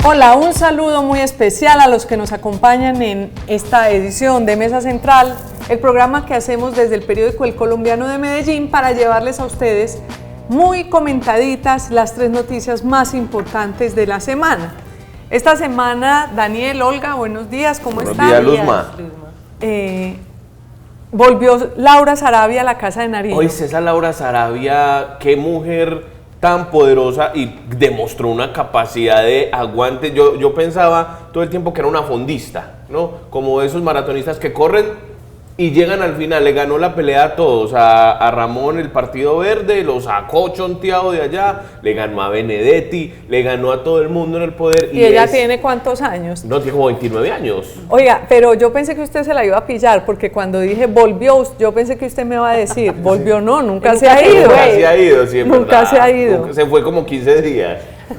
Hola, un saludo muy especial a los que nos acompañan en esta edición de Mesa Central, el programa que hacemos desde el periódico El Colombiano de Medellín para llevarles a ustedes muy comentaditas las 3 noticias más importantes de la semana. Esta semana, Daniel, Olga, buenos días, ¿cómo están? Buenos días, Luzma. Volvió Laura Sarabia a la Casa de Nariño. Hoy César Laura Sarabia, qué mujer tan poderosa, y demostró una capacidad de aguante. Yo pensaba todo el tiempo que era una fondista, ¿no? Como esos maratonistas que corren y llegan al final. Le ganó la pelea a todos, a Ramón, el Partido Verde, lo sacó chonteado de allá, le ganó a Benedetti, le ganó a todo el mundo en el poder. ¿Y ella tiene cuántos años? No, tiene como 29 años. Oiga, pero yo pensé que usted se la iba a pillar, porque cuando dije volvió, yo pensé que usted me iba a decir, volvió no, nunca se ha ido. Nunca se ha ido, sí, nunca se ha ido. Se fue como 15 días.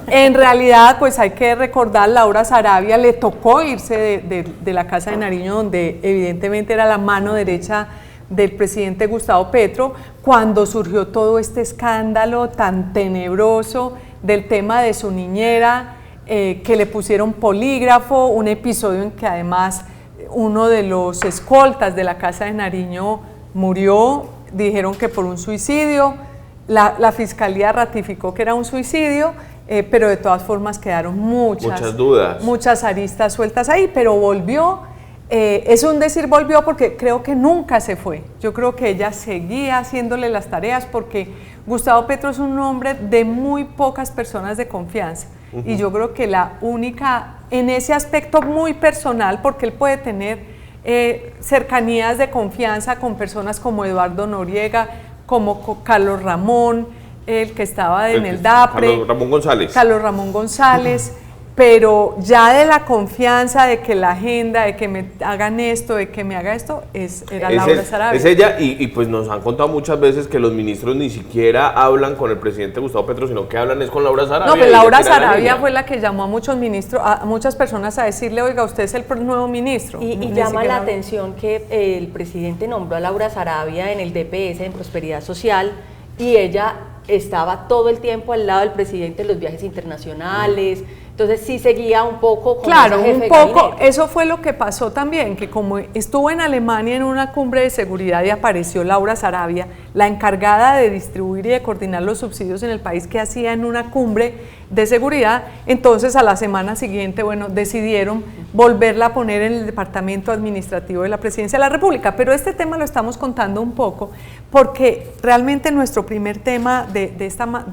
En realidad, pues hay que recordar, Laura Sarabia le tocó irse de la Casa de Nariño, donde evidentemente era la mano derecha del presidente Gustavo Petro, cuando surgió todo este escándalo tan tenebroso del tema de su niñera, que le pusieron polígrafo, un episodio en que además uno de los escoltas de la Casa de Nariño murió, dijeron que por un suicidio, la fiscalía ratificó que era un suicidio, pero de todas formas quedaron muchas dudas, muchas aristas sueltas ahí, pero volvió. Es un decir volvió porque creo que nunca se fue. Yo creo que ella seguía haciéndole las tareas, porque Gustavo Petro es un hombre de muy pocas personas de confianza. Y yo creo que la única, en ese aspecto muy personal, porque él puede tener cercanías de confianza con personas como Eduardo Noriega, como Carlos Ramón, el que estaba en el DAPRE, Carlos Ramón González, pero ya de la confianza de que la agenda, de que me hagan esto, de que me haga esto, era Laura Sarabia. Es ella, y pues nos han contado muchas veces que los ministros ni siquiera hablan con el presidente Gustavo Petro, sino que hablan es con Laura Sarabia. No, pero Laura Sarabia fue la que llamó a muchos ministros, a muchas personas a decirle, oiga, usted es el nuevo ministro. Y llama la atención que el presidente nombró a Laura Sarabia en el DPS, en Prosperidad Social, y ella estaba todo el tiempo al lado del presidente en los viajes internacionales. Entonces sí seguía un poco con claro, un poco, eso fue lo que pasó también, que como estuvo en Alemania en una cumbre de seguridad y apareció Laura Sarabia, la encargada de distribuir y de coordinar los subsidios en el país, que hacía en una cumbre de seguridad, entonces a la semana siguiente, bueno, decidieron volverla a poner en el departamento administrativo de la Presidencia de la República, pero este tema lo estamos contando un poco, porque realmente nuestro primer tema de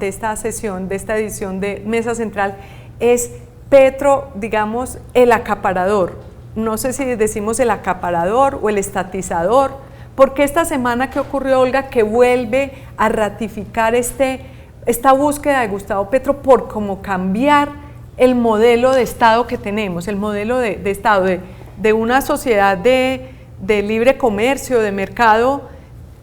esta sesión, de esta edición de Mesa Central, es Petro, digamos, el acaparador. No sé si decimos el acaparador o el estatizador, porque esta semana que ocurrió, Olga, que vuelve a ratificar esta búsqueda de Gustavo Petro por cómo cambiar el modelo de Estado que tenemos, el modelo de Estado, de una sociedad de libre comercio, de mercado,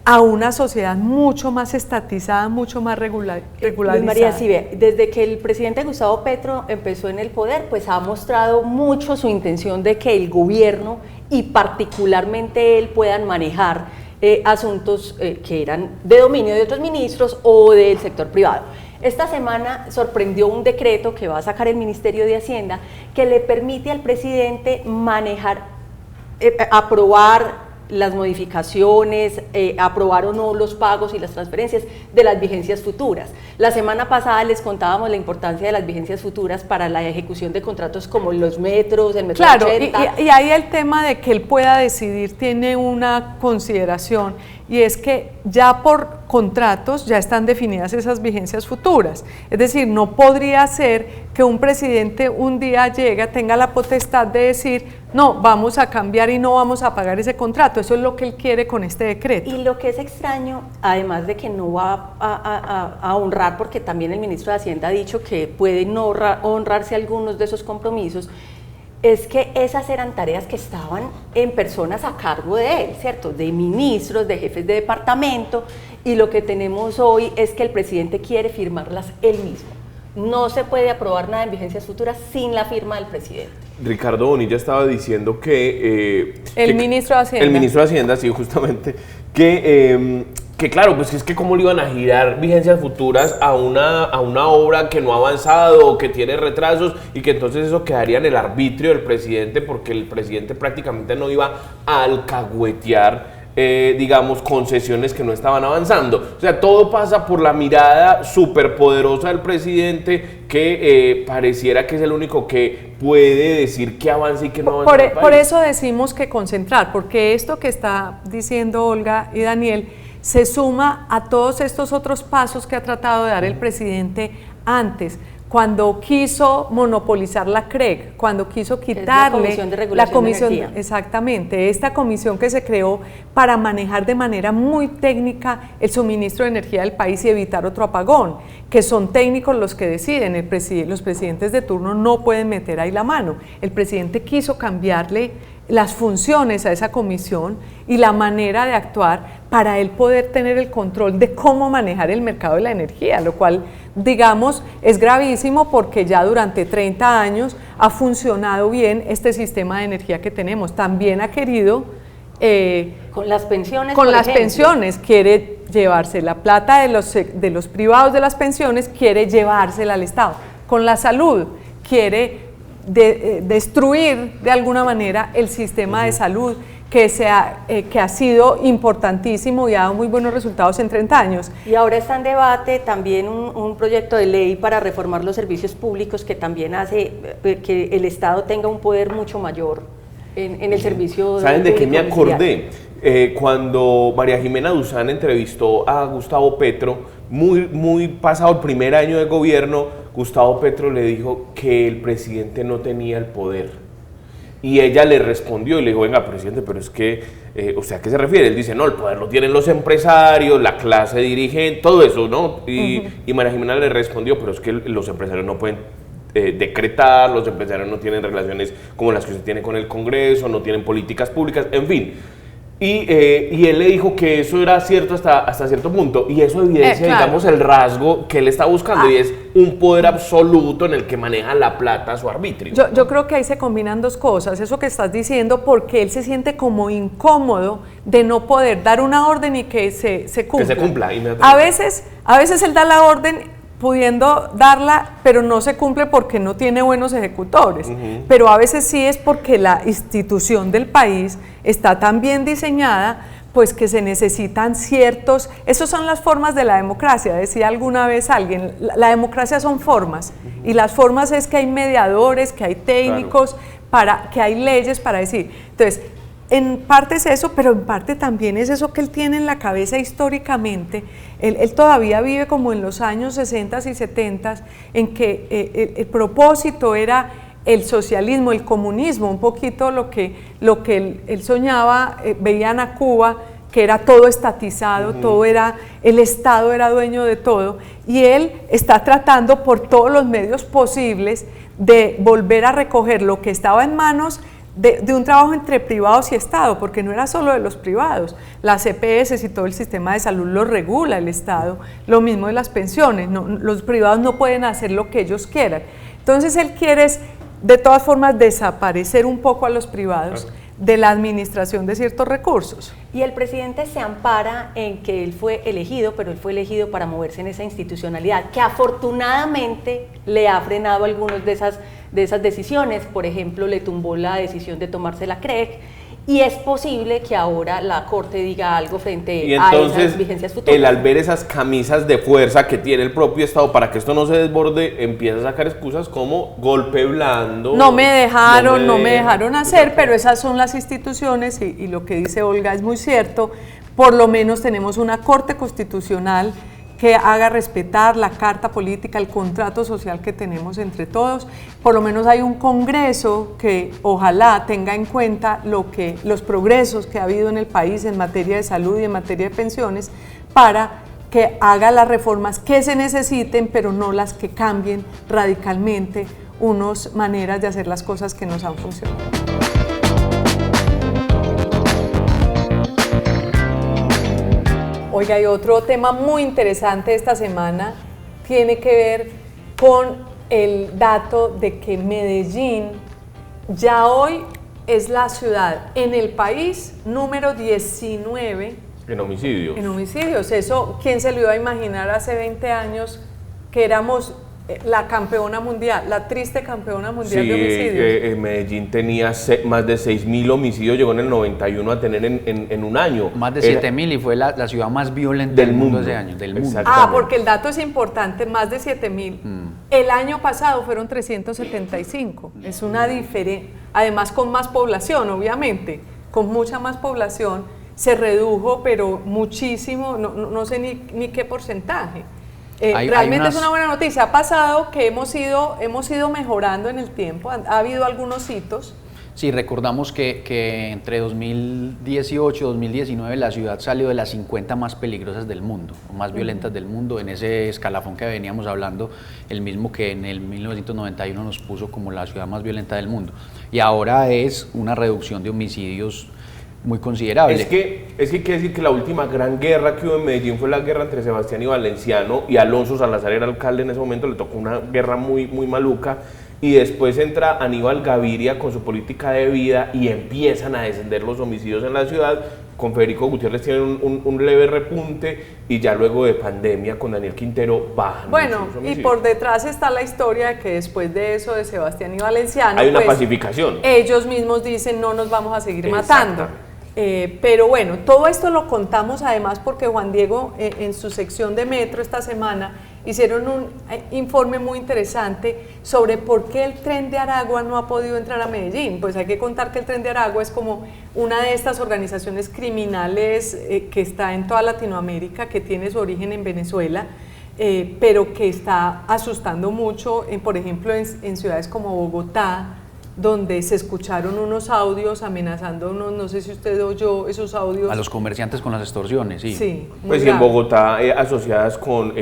a una sociedad mucho más estatizada, mucho más regularizada. María, sí, ve, desde que el presidente Gustavo Petro empezó en el poder, pues ha mostrado mucho su intención de que el gobierno y particularmente él puedan manejar asuntos que eran de dominio de otros ministros o del sector privado. Esta semana sorprendió un decreto que va a sacar el Ministerio de Hacienda que le permite al presidente manejar, aprobar las modificaciones, aprobar o no los pagos y las transferencias de las vigencias futuras. La semana pasada les contábamos la importancia de las vigencias futuras para la ejecución de contratos como los metros, el metro 80. Claro, y ahí el tema de que él pueda decidir tiene una consideración, y es que ya por contratos ya están definidas esas vigencias futuras. Es decir, no podría ser que un presidente un día llegue, tenga la potestad de decir, no, vamos a cambiar y no vamos a pagar ese contrato. Eso es lo que él quiere con este decreto. Y lo que es extraño, además de que no va a honrar, porque también el ministro de Hacienda ha dicho que puede no honrarse algunos de esos compromisos, es que esas eran tareas que estaban en personas a cargo de él, ¿cierto? De ministros, de jefes de departamento, y lo que tenemos hoy es que el presidente quiere firmarlas él mismo. No se puede aprobar nada en vigencias futuras sin la firma del presidente. Ricardo Bonilla estaba diciendo que... el ministro de Hacienda. El ministro de Hacienda, sí, justamente, que que claro, pues es que cómo le iban a girar vigencias futuras a una obra que no ha avanzado o que tiene retrasos, y que entonces eso quedaría en el arbitrio del presidente, porque el presidente prácticamente no iba a alcahuetear digamos, concesiones que no estaban avanzando. O sea, todo pasa por la mirada superpoderosa del presidente, que pareciera que es el único que puede decir que avanza y que no avanza en el país. Por eso decimos que concentrar, porque esto que está diciendo Olga y Daniel se suma a todos estos otros pasos que ha tratado de dar el presidente antes, cuando quiso monopolizar la CREG, cuando quiso quitarle la Comisión de Regulación de Energía. Exactamente, esta comisión que se creó para manejar de manera muy técnica el suministro de energía del país y evitar otro apagón, que son técnicos los que deciden, los presidentes de turno no pueden meter ahí la mano. El presidente quiso cambiarle las funciones a esa comisión y la manera de actuar para él poder tener el control de cómo manejar el mercado de la energía, lo cual, digamos, es gravísimo, porque ya durante 30 años ha funcionado bien este sistema de energía que tenemos. También ha querido con las pensiones, con las pensiones, quiere llevarse la plata de los privados de las pensiones, quiere llevársela al Estado. Con la salud quiere destruir de alguna manera el sistema de salud que ha sido importantísimo y ha dado muy buenos resultados en 30 años. Y ahora está en debate también un proyecto de ley para reformar los servicios públicos, que también hace que el Estado tenga un poder mucho mayor en el servicio. ¿Saben de qué me acordé? Cuando María Jimena Duzán entrevistó a Gustavo Petro, muy pasado el primer año de gobierno, Gustavo Petro le dijo que el presidente no tenía el poder. Y ella le respondió y le dijo, venga, presidente, pero es que, o sea, ¿a qué se refiere? Él dice, no, el poder lo tienen los empresarios, la clase dirigente, todo eso, ¿no? Y María Jimena le respondió, pero es que los empresarios no pueden decretar, los empresarios no tienen relaciones como las que usted tiene con el Congreso, no tienen políticas públicas, en fin. Y él le dijo que eso era cierto hasta cierto punto, y eso evidencia, claro, digamos, el rasgo que él está buscando, y es un poder absoluto en el que maneja la plata a su arbitrio. Yo creo que ahí se combinan dos cosas, eso que estás diciendo, porque él se siente como incómodo de no poder dar una orden y que se cumpla. Que se cumpla inmediatamente. A veces él da la orden pudiendo darla, pero no se cumple porque no tiene buenos ejecutores. Pero a veces sí es porque la institución del país está tan bien diseñada, pues que se necesitan ciertos... Esas son las formas de la democracia, decía alguna vez alguien, la democracia son formas, y las formas es que hay mediadores, que hay técnicos, claro, que hay leyes para decir. Entonces, en parte es eso, pero en parte también es eso que él tiene en la cabeza históricamente. Él todavía vive como en los años 60 y 70, en que el propósito era el socialismo, el comunismo, un poquito lo que él soñaba, veían a Cuba, que era todo estatizado, todo era, el Estado era dueño de todo, y él está tratando por todos los medios posibles de volver a recoger lo que estaba en manos de un trabajo entre privados y Estado, porque no era solo de los privados, las EPS y todo el sistema de salud lo regula el Estado, lo mismo de las pensiones, los privados no pueden hacer lo que ellos quieran. Entonces él quiere, de todas formas, desaparecer un poco a los privados de la administración de ciertos recursos. Y el presidente se ampara en que él fue elegido, pero él fue elegido para moverse en esa institucionalidad, que afortunadamente le ha frenado algunas de esas decisiones. Por ejemplo, le tumbó la decisión de tomarse la CREG, y es posible que ahora la Corte diga algo frente a esas vigencias futuras. Él, al ver esas camisas de fuerza que tiene el propio Estado para que esto no se desborde, empieza a sacar excusas como golpe blando. No me dejaron hacer, pero esas son las instituciones, y lo que dice Olga es muy cierto. Por lo menos tenemos una Corte Constitucional que haga respetar la carta política, el contrato social que tenemos entre todos. Por lo menos hay un Congreso que ojalá tenga en cuenta los progresos que ha habido en el país en materia de salud y en materia de pensiones, para que haga las reformas que se necesiten, pero no las que cambien radicalmente unas maneras de hacer las cosas que nos han funcionado. Oiga, y otro tema muy interesante esta semana tiene que ver con el dato de que Medellín ya hoy es la ciudad en el país número 19 En homicidios. En homicidios. Eso, ¿quién se lo iba a imaginar hace 20 años que éramos la campeona mundial, la triste campeona mundial de homicidios? Medellín tenía más de 6.000 homicidios, llegó en el 91 a tener en un año. Más de 7.000 y fue la ciudad más violenta del mundo ese año, del mundo. Porque el dato es importante, más de 7.000. El año pasado fueron 375, es una diferencia, además con más población, obviamente, con mucha más población, se redujo, pero muchísimo, no sé ni qué porcentaje. Realmente es una buena noticia. Ha pasado que hemos ido mejorando en el tiempo, ha habido algunos hitos. Sí, recordamos que entre 2018 y 2019 la ciudad salió de las 50 más peligrosas del mundo, o más violentas del mundo, en ese escalafón que veníamos hablando, el mismo que en el 1991 nos puso como la ciudad más violenta del mundo. Y ahora es una reducción de homicidios muy considerable. Es que quiere decir que la última gran guerra que hubo en Medellín fue la guerra entre Sebastián y Valenciano, y Alonso Salazar era alcalde en ese momento, le tocó una guerra muy maluca, y después entra Aníbal Gaviria con su política de vida y empiezan a descender los homicidios en la ciudad. Con Federico Gutiérrez tienen un leve repunte, y ya luego de pandemia con Daniel Quintero bajan. Bueno, y por detrás está la historia de que después de eso de Sebastián y Valenciano hay una pacificación. Ellos mismos dicen no nos vamos a seguir matando. Pero bueno, todo esto lo contamos además porque Juan Diego en su sección de Metro esta semana hicieron un informe muy interesante sobre por qué el Tren de Aragua no ha podido entrar a Medellín. Pues hay que contar que el Tren de Aragua es como una de estas organizaciones criminales que está en toda Latinoamérica, que tiene su origen en Venezuela, pero que está asustando mucho, por ejemplo, en ciudades como Bogotá, donde se escucharon unos audios amenazándonos, no sé si usted oyó esos audios. A los comerciantes con las extorsiones, sí. Sí, pues grave. En Bogotá asociadas con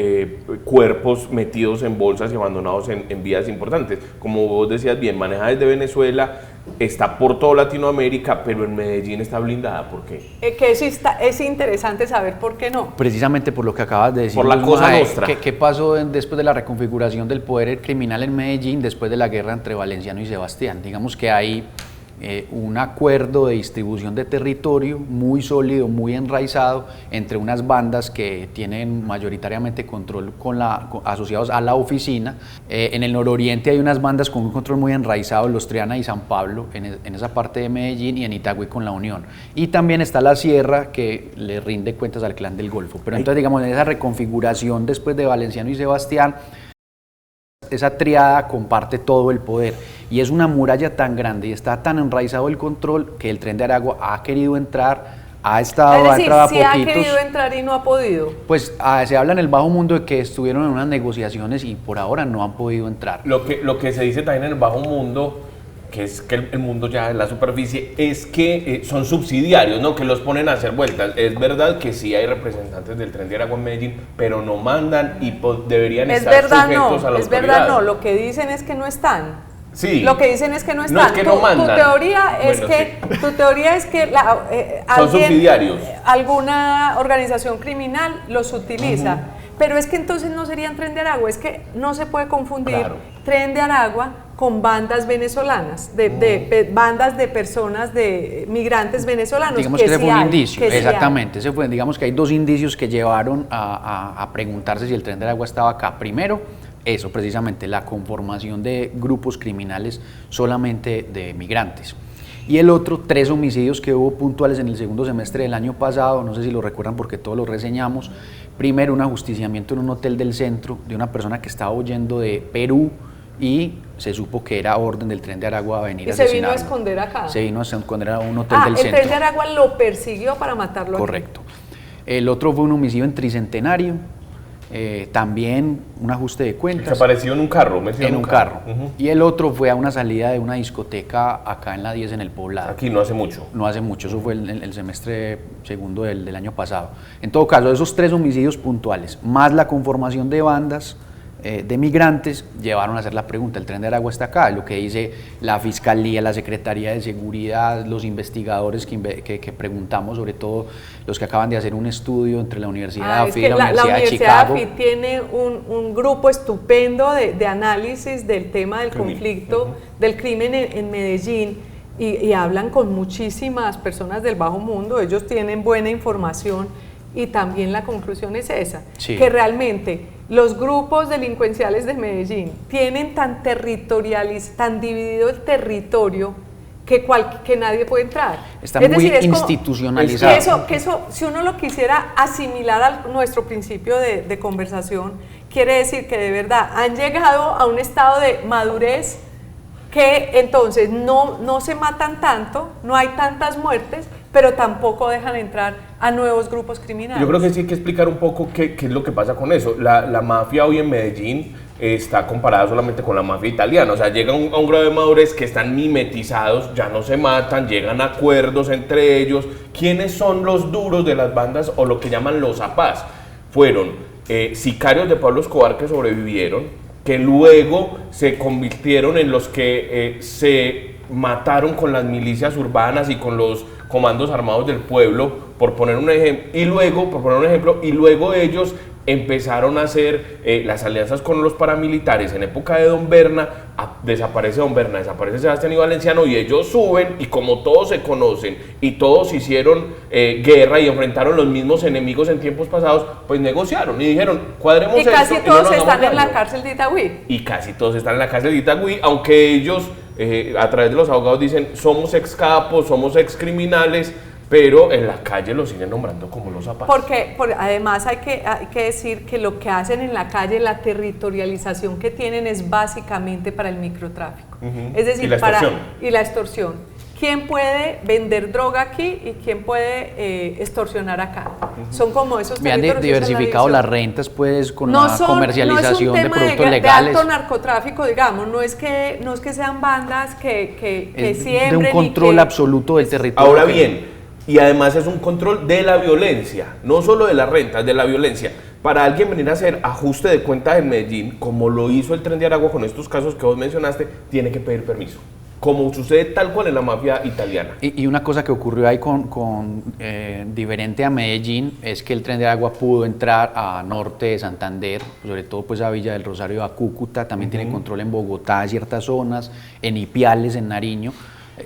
cuerpos metidos en bolsas y abandonados en vías importantes. Como vos decías bien, manejada desde Venezuela, está por toda Latinoamérica, pero en Medellín está blindada. ¿Por qué? Que es interesante saber por qué no. Precisamente por lo que acabas de decir. Por la cosa nostra. ¿Qué pasó después de la reconfiguración del poder criminal en Medellín, después de la guerra entre Valenciano y Sebastián? Digamos que hay un acuerdo de distribución de territorio muy sólido, muy enraizado entre unas bandas que tienen mayoritariamente control asociados a la oficina. En el nororiente hay unas bandas con un control muy enraizado, Los Triana y San Pablo, en esa parte de Medellín, y en Itagüí con La Unión. Y también está la Sierra, que le rinde cuentas al Clan del Golfo. Pero entonces, digamos, en esa reconfiguración después de Valenciano y Sebastián, esa triada comparte todo el poder, y es una muralla tan grande y está tan enraizado el control que el Tren de Aragua ha querido entrar, ha entrado a poquitos. Sí ha querido entrar y no ha podido. Pues se habla en el bajo mundo de que estuvieron en unas negociaciones y por ahora no han podido entrar. Lo que se dice también en el bajo mundo, que es que el mundo ya en la superficie, es que son subsidiarios, ¿no? Que los ponen a hacer vueltas. Es verdad que sí hay representantes del Tren de Aragua en Medellín, pero no mandan y deberían estar sujetos a la autoridad. Es verdad, no. Lo que dicen es que no están. Sí. Lo que dicen es que no están. No es que no mandan. Tu teoría es que son subsidiarios. Alguna organización criminal los utiliza. Pero es que entonces no serían Tren de Aragua, es que no se puede confundir Tren de Aragua con bandas venezolanas, bandas de personas, de migrantes venezolanos. Digamos que ese fue un indicio, exactamente. Digamos que hay dos indicios que llevaron a preguntarse si el Tren de Aragua estaba acá. Primero, eso, precisamente, la conformación de grupos criminales solamente de migrantes. Y el otro, 3 homicidios que hubo puntuales en el segundo semestre del año pasado, no sé si lo recuerdan porque todos lo reseñamos. Primero, un ajusticiamiento en un hotel del centro de una persona que estaba huyendo de Perú y se supo que era orden del Tren de Aragua a venir a asesinarlo. ¿Y se vino a esconder acá? Se vino a esconder a un hotel del centro. El Tren de Aragua lo persiguió para matarlo. Correcto. El otro fue un homicidio en Tricentenario. También un ajuste de cuentas. Se apareció en un carro. En un carro. Y el otro fue a una salida de una discoteca acá en la 10 en el Poblado. Aquí no hace mucho. No hace mucho, eso fue el semestre segundo del año pasado. En todo caso, esos 3 homicidios puntuales, más la conformación de bandas de migrantes, llevaron a hacer la pregunta. El Tren de Aragua está acá, lo que dice la Fiscalía, la Secretaría de Seguridad, los investigadores que preguntamos, sobre todo los que acaban de hacer un estudio entre la Universidad de AFIT y la Universidad de Chicago. La Universidad de AFIT tiene un grupo estupendo de análisis del tema del conflicto, del crimen en Medellín, y hablan con muchísimas personas del bajo mundo, ellos tienen buena información y también la conclusión es esa, sí, que realmente los grupos delincuenciales de Medellín tienen tan dividido el territorio que nadie puede entrar. Está muy institucionalizado. Que eso, si uno lo quisiera asimilar a nuestro principio de conversación, quiere decir que de verdad han llegado a un estado de madurez que entonces no se matan tanto, no hay tantas muertes, pero tampoco dejan entrar a nuevos grupos criminales. Yo creo que sí hay que explicar un poco qué es lo que pasa con eso. La mafia hoy en Medellín está comparada solamente con la mafia italiana, o sea, llegan a un grado de madurez que están mimetizados, ya no se matan, llegan a acuerdos entre ellos. ¿Quiénes son los duros de las bandas o lo que llaman los apás? Fueron sicarios de Pablo Escobar que sobrevivieron, que luego se convirtieron en los que se mataron con las milicias urbanas y con los comandos armados del pueblo, por poner un ejemplo, y luego ellos empezaron a hacer las alianzas con los paramilitares en época de Don Berna. Desaparece Don Berna, desaparece Sebastián y Valenciano, y ellos suben, y como todos se conocen y todos hicieron guerra y enfrentaron los mismos enemigos en tiempos pasados, pues negociaron y dijeron, cuadremos esto. Y casi todos están en la cárcel de Itagüí. Y casi todos están en la cárcel de Itagüí, aunque ellos a través de los abogados dicen, somos ex capos, somos ex criminales, pero en la calle los siguen nombrando como los apás. Porque además hay que decir que lo que hacen en la calle, la territorialización que tienen es básicamente para el microtráfico. Es decir, y la extorsión. ¿Quién puede vender droga aquí y quién puede extorsionar acá? Son como esos territorios. Han diversificado las rentas pues con la comercialización de productos legales. De alto narcotráfico, digamos, no es que sean bandas que siembren. De un control absoluto del territorio. Ahora bien, y además es un control de la violencia, no solo de las rentas, de la violencia. Para alguien venir a hacer ajuste de cuentas en Medellín, como lo hizo el Tren de Aragua con estos casos que vos mencionaste, tiene que pedir permiso, como sucede tal cual en la mafia italiana. Y una cosa que ocurrió ahí diferente a Medellín es que el Tren de Aragua pudo entrar a norte de Santander, sobre todo pues a Villa del Rosario, a Cúcuta, también tiene control en Bogotá, ciertas zonas, en Ipiales, en Nariño,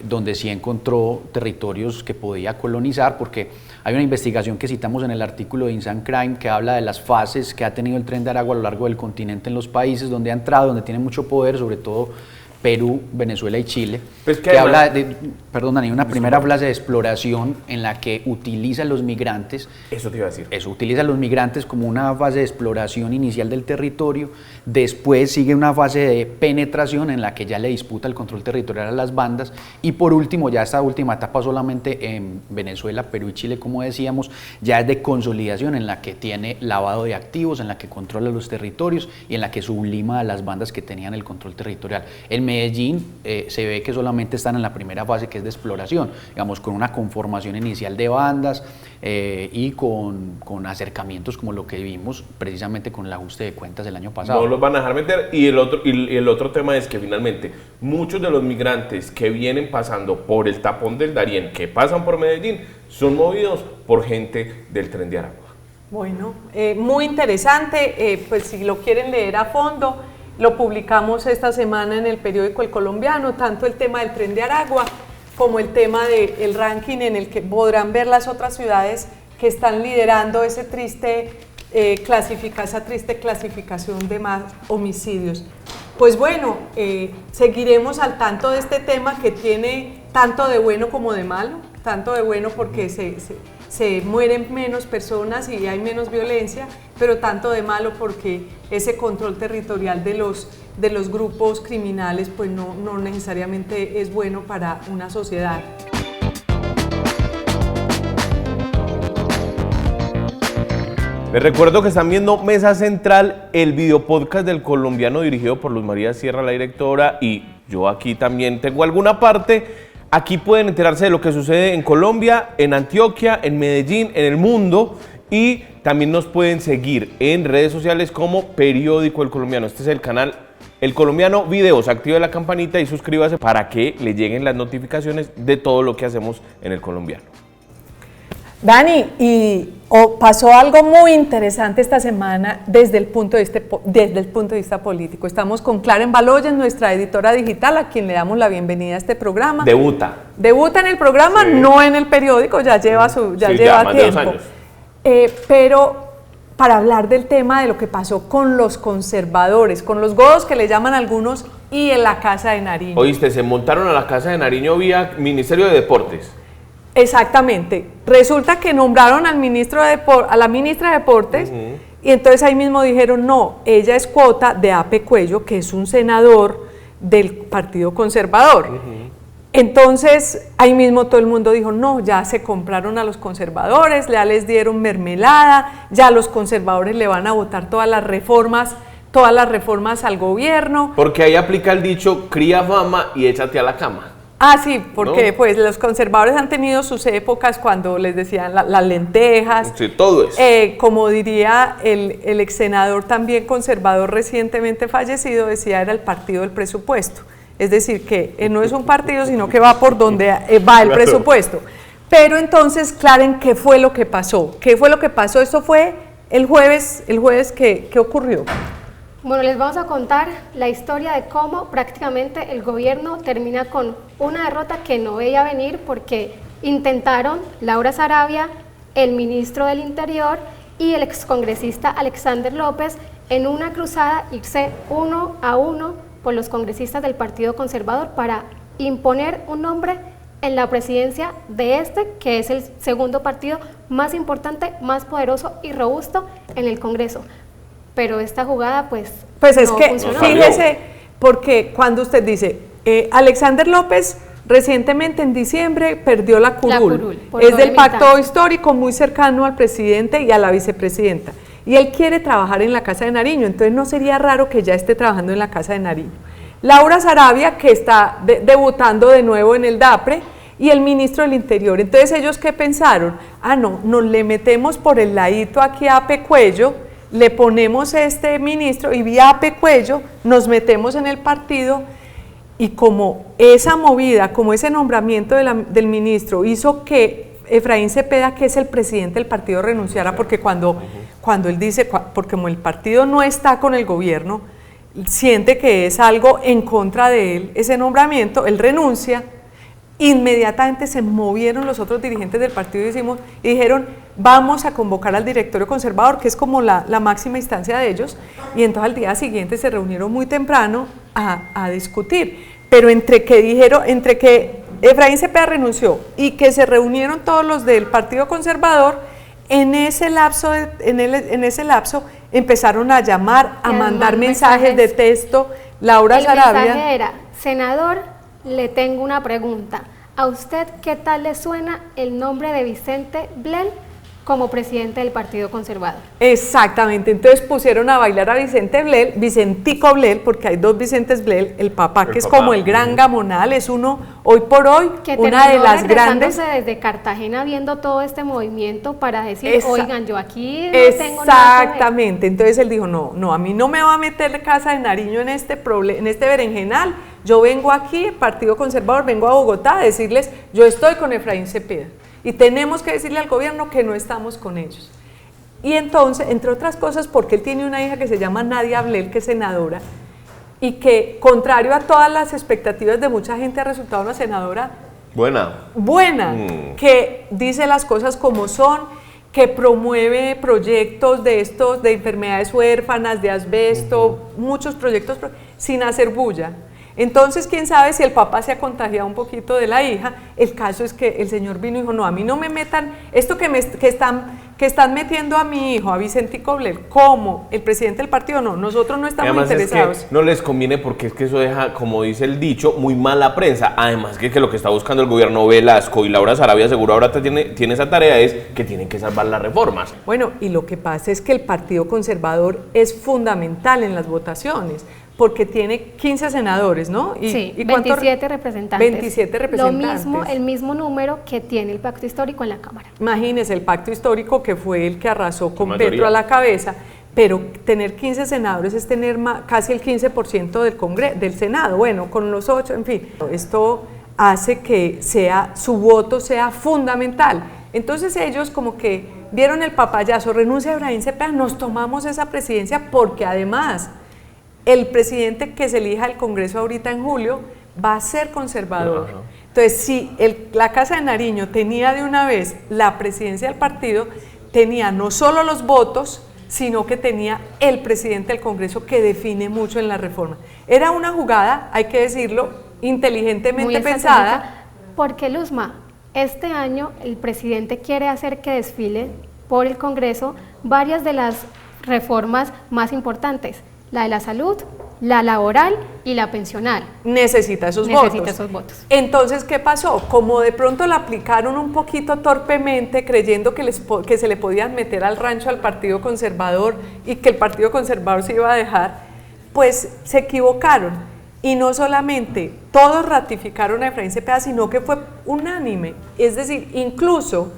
donde sí encontró territorios que podía colonizar, porque hay una investigación que citamos en el artículo de Insan Crime que habla de las fases que ha tenido el Tren de Aragua a lo largo del continente en los países donde ha entrado, donde tiene mucho poder, sobre todo Perú, Venezuela y Chile, pues que habla de, perdón Dani, una primera fase de exploración en la que utiliza a los migrantes. Eso te iba a decir. Eso, utiliza a los migrantes como una fase de exploración inicial del territorio, después sigue una fase de penetración en la que ya le disputa el control territorial a las bandas, y por último, ya esta última etapa solamente en Venezuela, Perú y Chile, como decíamos, ya es de consolidación en la que tiene lavado de activos, en la que controla los territorios y en la que sublima a las bandas que tenían el control territorial. En Medellín se ve que solamente están en la primera fase, que es de exploración, digamos, con una conformación inicial de bandas y con acercamientos como lo que vimos precisamente con el ajuste de cuentas del año pasado. No los van a dejar meter, y el otro tema es que finalmente muchos de los migrantes que vienen pasando por el tapón del Darién, que pasan por Medellín, son movidos por gente del Tren de Aragua. Bueno, muy interesante, pues si lo quieren leer a fondo, lo publicamos esta semana en el periódico El Colombiano, tanto el tema del Tren de Aragua como el tema del ranking en el que podrán ver las otras ciudades que están liderando esa triste clasificación de más homicidios. Pues bueno, seguiremos al tanto de este tema que tiene tanto de bueno como de malo, tanto de bueno porque se mueren menos personas y hay menos violencia, pero tanto de malo porque ese control territorial de los grupos criminales pues no necesariamente es bueno para una sociedad. Les recuerdo que están viendo Mesa Central, el videopodcast del Colombiano dirigido por Luz María Sierra, la directora, y yo aquí también tengo alguna parte. Aquí pueden enterarse de lo que sucede en Colombia, en Antioquia, en Medellín, en el mundo, y también nos pueden seguir en redes sociales como Periódico El Colombiano. Este es el canal El Colombiano Videos. Active la campanita y suscríbase para que le lleguen las notificaciones de todo lo que hacemos en El Colombiano. Dani, pasó algo muy interesante esta semana desde el punto de vista político. Estamos con Kláren Baloyes, nuestra editora digital, a quien le damos la bienvenida a este programa. Debuta en el programa, sí. No en el periódico, ya lleva más tiempo. De 2 años. Pero para hablar del tema de lo que pasó con los conservadores, con los godos que le llaman algunos, y en la Casa de Nariño. Oíste, se montaron a la Casa de Nariño vía Ministerio de Deportes. Exactamente. Resulta que nombraron al a la ministra de Deportes, y entonces ahí mismo dijeron, no, ella es cuota de Ape Cuello, que es un senador del Partido Conservador. Entonces ahí mismo todo el mundo dijo, no, ya se compraron a los conservadores, ya les dieron mermelada, ya los conservadores le van a votar todas las reformas al gobierno. Porque ahí aplica el dicho, cría fama y échate a la cama. Ah, sí, porque pues los conservadores han tenido sus épocas cuando les decían las lentejas. Sí, todo eso. Como diría el ex senador también conservador recientemente fallecido, decía era el partido del presupuesto. Es decir, que no es un partido, sino que va por donde va el presupuesto. Pero entonces, Kláren, ¿qué fue lo que pasó? ¿Qué fue lo que pasó? Esto fue el jueves, ¿qué ocurrió? Bueno, les vamos a contar la historia de cómo prácticamente el gobierno termina con una derrota que no veía venir porque intentaron Laura Saravia, el ministro del Interior y el excongresista Alexander López en una cruzada irse 1 a 1 por los congresistas del Partido Conservador para imponer un nombre en la presidencia de que es el segundo partido más importante, más poderoso y robusto en el Congreso. Pero esta jugada pues es no que funcionó. Fíjese, porque cuando usted dice Alexander López recientemente en diciembre perdió la curul, es del pacto histórico muy cercano al presidente y a la vicepresidenta, y él quiere trabajar en la Casa de Nariño, entonces no sería raro que ya esté trabajando en la Casa de Nariño. Laura Saravia, que está debutando de nuevo en el DAPRE, y el ministro del Interior. Entonces ellos ¿qué pensaron? No, nos le metemos por el ladito aquí a Ape Cuello, le ponemos este ministro y vía Ape Cuello nos metemos en el partido, y como esa movida, como ese nombramiento del ministro hizo que Efraín Cepeda, que es el presidente del partido, renunciara, porque cuando él dice, porque como el partido no está con el gobierno, siente que es algo en contra de él, ese nombramiento, él renuncia. Inmediatamente se movieron los otros dirigentes del partido y dijeron, vamos a convocar al directorio conservador, que es como la máxima instancia de ellos, y entonces al día siguiente se reunieron muy temprano a discutir, pero entre que Efraín Cepeda renunció y que se reunieron todos los del partido conservador, en ese lapso empezaron a llamar, a mandar mensajes de texto. Laura Saravia. El mensaje era, senador, le tengo una pregunta. ¿A usted qué tal le suena el nombre de Vicente Blel como presidente del Partido Conservador? Exactamente, entonces pusieron a bailar a Vicente Blel, Vicentico Blel, porque hay dos Vicentes Blel, el papá que es como el gran gamonal, es uno hoy por hoy, que una de las grandes. Desde Cartagena viendo todo este movimiento para decir, oigan, yo aquí no tengo nada. Exactamente, entonces él dijo, no, a mí no me va a meter Casa de Nariño en este berenjenal. Yo vengo aquí, el Partido Conservador, vengo a Bogotá a decirles, yo estoy con Efraín Cepeda y tenemos que decirle al gobierno que no estamos con ellos. Y entonces, entre otras cosas, porque él tiene una hija que se llama Nadia Blel, que es senadora, y que, contrario a todas las expectativas de mucha gente, ha resultado una senadora buena, que dice las cosas como son, que promueve proyectos de enfermedades huérfanas, de asbesto, muchos proyectos sin hacer bulla. Entonces, quién sabe si el papá se ha contagiado un poquito de la hija. El caso es que el señor vino y dijo, no, a mí no me metan esto que están metiendo a mi hijo, a Vicentico Blel, como el presidente del partido, no, nosotros no estamos interesados. Es que no les conviene porque es que eso deja, como dice el dicho, muy mala prensa. Además que lo que está buscando el gobierno Velasco y Laura Saravia seguro ahora tiene esa tarea, es que tienen que salvar las reformas. Bueno, y lo que pasa es que el Partido Conservador es fundamental en las votaciones, porque tiene 15 senadores, ¿no? Sí, 27 representantes. 27 representantes. El mismo número que tiene el pacto histórico en la Cámara. Imagínese, el pacto histórico que fue el que arrasó con Petro a la cabeza, pero tener 15 senadores es tener casi el 15% del Senado, bueno, con los 8, en fin. Esto hace que su voto sea fundamental. Entonces ellos como que dieron el papayazo, renuncia a Efraín Cepeda, nos tomamos esa presidencia porque además el presidente que se elija al Congreso ahorita en julio va a ser conservador. Ajá. Entonces, si la Casa de Nariño tenía de una vez la presidencia del partido, tenía no solo los votos, sino que tenía el presidente del Congreso que define mucho en la reforma. Era una jugada, hay que decirlo, inteligentemente Muy pensada. estratégica, porque Luzma, este año el presidente quiere hacer que desfile por el Congreso varias de las reformas más importantes, la de la salud, la laboral y la pensional. Necesita esos votos. Entonces, ¿qué pasó? Como de pronto la aplicaron un poquito torpemente, creyendo que se le podían meter al rancho al Partido Conservador y que el Partido Conservador se iba a dejar, pues se equivocaron. Y no solamente todos ratificaron a Efraín Cepeda, sino que fue unánime. Es decir, incluso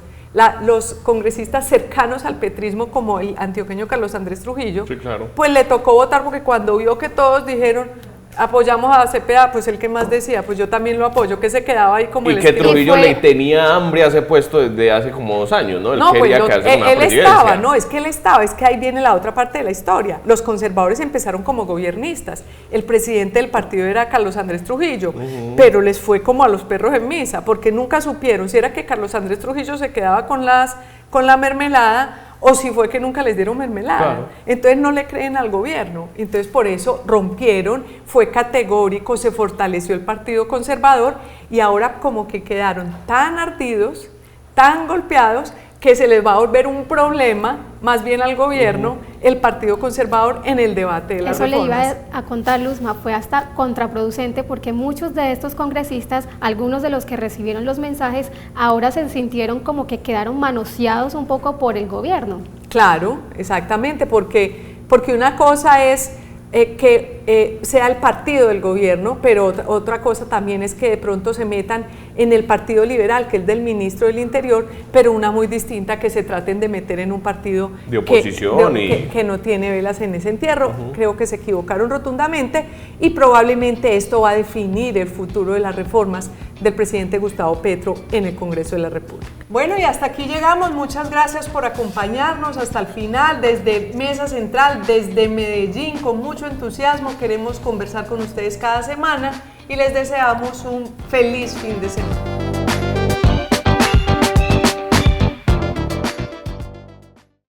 los congresistas cercanos al petrismo, como el antioqueño Carlos Andrés Trujillo, Sí, claro. pues le tocó votar porque cuando vio que todos dijeron apoyamos a Cepeda, pues el que más decía, pues yo también lo apoyo, que se quedaba ahí como Y el que espíritu. Trujillo le tenía hambre a ese puesto desde hace como 2 años, ¿no? Él No, quería pues quedarse con una él presidencia. estaba, no, es que él estaba, es que ahí viene la otra parte de la historia. Los conservadores empezaron como gobiernistas, el presidente del partido era Carlos Andrés Trujillo, pero les fue como a los perros en misa, porque nunca supieron si era que Carlos Andrés Trujillo se quedaba con la mermelada o si fue que nunca les dieron mermelada. Claro. Entonces no le creen al gobierno, entonces por eso rompieron, fue categórico, se fortaleció el Partido Conservador y ahora como que quedaron tan ardidos, tan golpeados, que se les va a volver un problema, más bien al gobierno, el Partido Conservador en el debate de las Eso reformas. le iba a contar, Luzma, fue hasta contraproducente porque muchos de estos congresistas, algunos de los que recibieron los mensajes, ahora se sintieron como que quedaron manoseados un poco por el gobierno. Claro, exactamente, porque una cosa es que sea el partido del gobierno, pero otra cosa también es que de pronto se metan en el Partido Liberal, que es del ministro del Interior, pero una muy distinta, que se traten de meter en un partido De oposición que no tiene velas en ese entierro. Creo que se equivocaron rotundamente y probablemente esto va a definir el futuro de las reformas del presidente Gustavo Petro en el Congreso de la República. Bueno, y hasta aquí llegamos. Muchas gracias por acompañarnos hasta el final, desde Mesa Central, desde Medellín, con mucho entusiasmo. Queremos conversar con ustedes cada semana y les deseamos un feliz fin de semana.